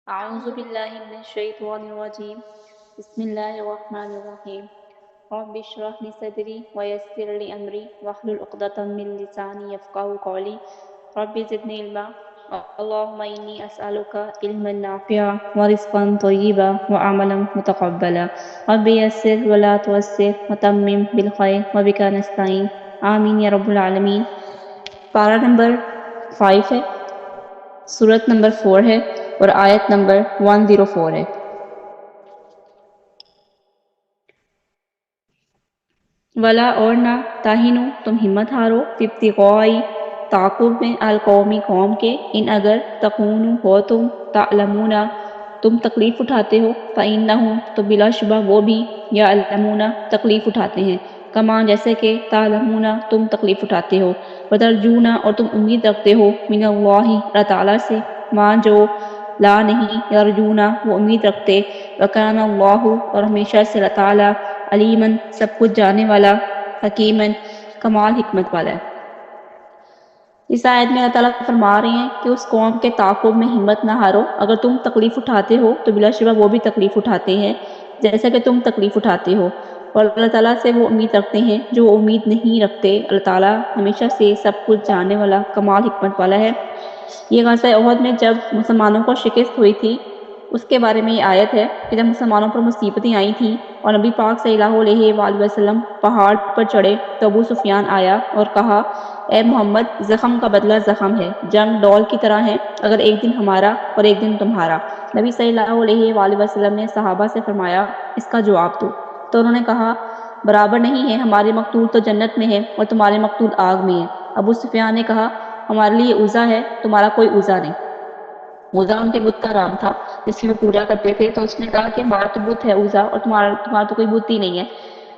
أعوذ بالله من الشيطان الرجيم بسم الله الرحمن الرحيم رب اشرح لي صدري ويسر لي أمري واحلل عقدة من لساني يفقهوا قولي رب زدني علما اللهم إني أسألك علما نافعا ورزقا طيبا وعملا متقبلا رب يسر ولا تعسر وتمم بالخير وبك نستعين آمين يا رب العالمین۔ پارہ نمبر 5 ہے، سورت نمبر 4 ہے اور آیت نمبر 104 ہے۔ ولا اور نہ تاہینو تم ہمت ہارو فی ابتغاء تعاقب میں القومی قوم کے، ان اگر تکونو ہو تم تعلمون تم تکلیف اٹھاتے ہو، فإنہم تو بلا شبہ وہ بھی یعلمون تکلیف اٹھاتے ہیں، کما جیسے کہ تعلمون تم تکلیف اٹھاتے ہو، وترجون اور تم امید رکھتے ہو من اللہ اللہ تعالیٰ سے، ماں جو لا نہیں یرجون وہ امید رکھتے، وکان اللہ اور ہمیشہ سے اللہ تعالیٰ علیمن سب کچھ جاننے والا، حکیمن کمال حکمت والا ہے۔ اس آیت میں اللہ تعالیٰ فرما رہے ہیں کہ اس قوم کے تعاقب میں ہمت نہ ہارو، اگر تم تکلیف اٹھاتے ہو تو بلا شبہ وہ بھی تکلیف اٹھاتے ہیں جیسا کہ تم تکلیف اٹھاتے ہو، اور اللہ تعالیٰ سے وہ امید رکھتے ہیں جو وہ امید نہیں رکھتے۔ اللہ تعالیٰ ہمیشہ سے سب کچھ جاننے والا کمال حکمت والا ہے۔ یہ غزوہ احد میں جب مسلمانوں کو شکست ہوئی تھی اس کے بارے میں یہ آیت ہے کہ جب مسلمانوں پر مصیبتیں آئی تھیں اور نبی پاک صلی اللہ علیہ وآلہ وسلم پہاڑ پر چڑھے تو ابو سفیان آیا اور کہا، اے محمد زخم کا بدلہ زخم ہے، جنگ ڈول کی طرح ہے، اگر ایک دن ہمارا اور ایک دن تمہارا۔ نبی صلی اللہ علیہ وآلہ وسلم نے صحابہ سے فرمایا اس کا جواب دو، تو انہوں نے کہا برابر نہیں ہے، ہمارے مقتول تو جنت میں ہے اور تمہارے مقتول آگ میں ہے۔ ابو سفیان نے کہا ہمارے لیے عزا ہے، تمہارا کوئی عزا نہیں۔ عزا ان کے بت کا نام تھا جس کی وہ پوجا کرتے تھے، تو اس نے کہا کہ ہمارا تو بت ہے عزا اور تمہارا تو کوئی بت ہی نہیں ہے۔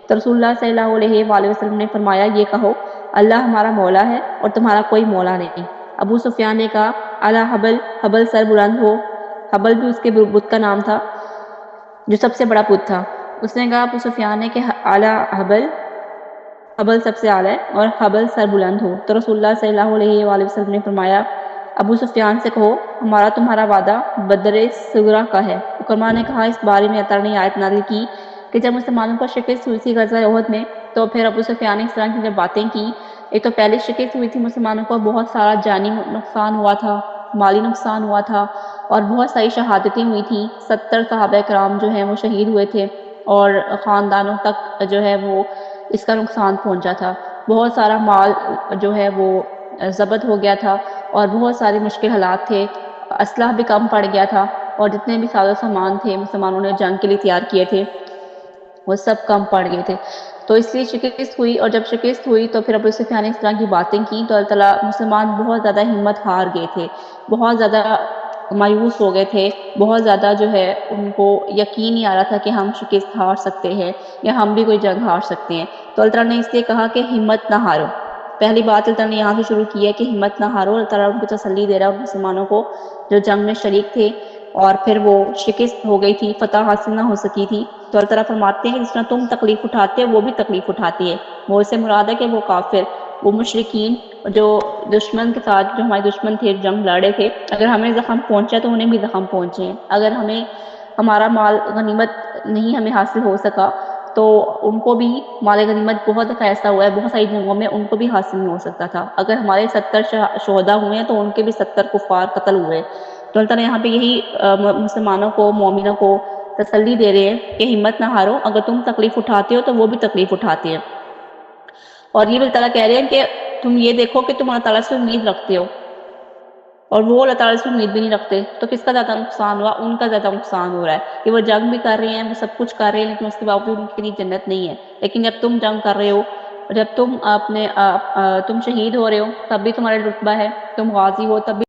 تو رسول اللہ صلی اللہ علیہ وآلہ وسلم نے فرمایا یہ کہو اللہ ہمارا مولا ہے اور تمہارا کوئی مولا نہیں۔ ابو سفیان نے کہا الا حبل، حبل سر بلند ہو، حبل بھی اس کے بت کا نام تھا جو سب سے بڑا بت تھا۔ اس نے کہا ابو سفیان نے کہ الا حبل، حبل سب سے اعلیٰ ہے اور حبل سر بلند ہو۔ تو رسول اللہ صلی اللہ علیہ وآلہ وسلم نے فرمایا ابو سفیان سے کہو ہمارا تمہارا وعدہ بدر صغرا کا ہے۔ اکرما نے کہا اس بارے میں اللہ تعالیٰ نے آیت نازل کی کہ جب مسلمانوں کو شکست ہوئی تھی غزوہ احد میں تو پھر ابو سفیان نے اس طرح کی جب باتیں کی، ایک تو پہلے شکست ہوئی تھی مسلمانوں کو، بہت سارا جانی نقصان ہوا تھا، مالی نقصان ہوا تھا اور بہت ساری شہادتیں ہوئی تھیں، 70 صحابہ کرام جو ہیں وہ شہید ہوئے تھے اور خاندانوں تک جو ہے وہ اس کا نقصان پہنچا تھا، بہت سارا مال جو ہے وہ ضبط ہو گیا تھا اور بہت سارے مشکل حالات تھے، اسلحہ بھی کم پڑ گیا تھا اور جتنے بھی ساز و سامان تھے مسلمانوں نے جنگ کے لیے تیار کیے تھے وہ سب کم پڑ گئے تھے، تو اس لیے شکست ہوئی۔ اور جب شکست ہوئی تو پھر ابو سفیان نے اس طرح کی باتیں کی تو اللہ تعالیٰ مسلمان بہت زیادہ ہمت ہار گئے تھے، بہت زیادہ مایوس ہو گئے تھے، بہت زیادہ جو ہے ان کو یقین نہیں آ رہا تھا کہ ہم شکست ہار سکتے ہیں یا ہم بھی کوئی جنگ ہار سکتے ہیں۔ تو اللہ تعالیٰ نے اس لیے کہا کہ ہمت نہ ہارو۔ پہلی بات اللہ تعالیٰ نے یہاں سے شروع کی ہے کہ ہمت نہ ہارو، اللہ تعالیٰ ان کو تسلی دے رہا ہے مسلمانوں کو جو جنگ میں شریک تھے اور پھر وہ شکست ہو گئی تھی، فتح حاصل نہ ہو سکی تھی، تو اللہ تعالیٰ فرماتے ہیں کہ جس طرح تم تکلیف اٹھاتے ہو وہ بھی تکلیف اٹھاتی ہے۔ وہ اس سے مراد ہے کہ وہ کافر، وہ مشرکین جو دشمن کے ساتھ جو ہمارے دشمن تھے جنگ لڑے تھے، اگر ہمیں زخم پہنچا تو انہیں بھی زخم پہنچے ہیں، اگر ہمارا مال غنیمت نہیں ہمیں حاصل ہو سکا تو ان کو بھی مال غنیمت بہت دفعہ ایسا ہوا ہے بہت ساری جنگوں میں ان کو بھی حاصل نہیں ہو سکتا تھا، اگر ہمارے 70 شہداء ہوئے ہیں تو ان کے بھی 70 کفار قتل ہوئے۔ تو اللہ تعالیٰ یہاں پہ یہی مسلمانوں کو مومنوں کو تسلی دے رہے ہیں کہ ہمت نہ ہارو، اگر تم تکلیف اٹھاتے ہو تو وہ بھی تکلیف اٹھاتے ہیں۔ اور یہ بھی اللہ تعالیٰ کہہ رہے ہیں کہ تم یہ دیکھو کہ تم اللہ تعالیٰ سے امید رکھتے ہو اور وہ اللہ تعالیٰ سے امید بھی نہیں رکھتے، تو کس کا زیادہ نقصان ہوا؟ ان کا زیادہ نقصان ہو رہا ہے کہ وہ جنگ بھی کر رہے ہیں، وہ سب کچھ کر رہے ہیں لیکن اس کے باوجود ان کے لیے جنت نہیں ہے۔ لیکن جب تم جنگ کر رہے ہو، جب تم شہید ہو رہے ہو تب بھی تمہارا رتبہ ہے، تم غازی ہو تب بھی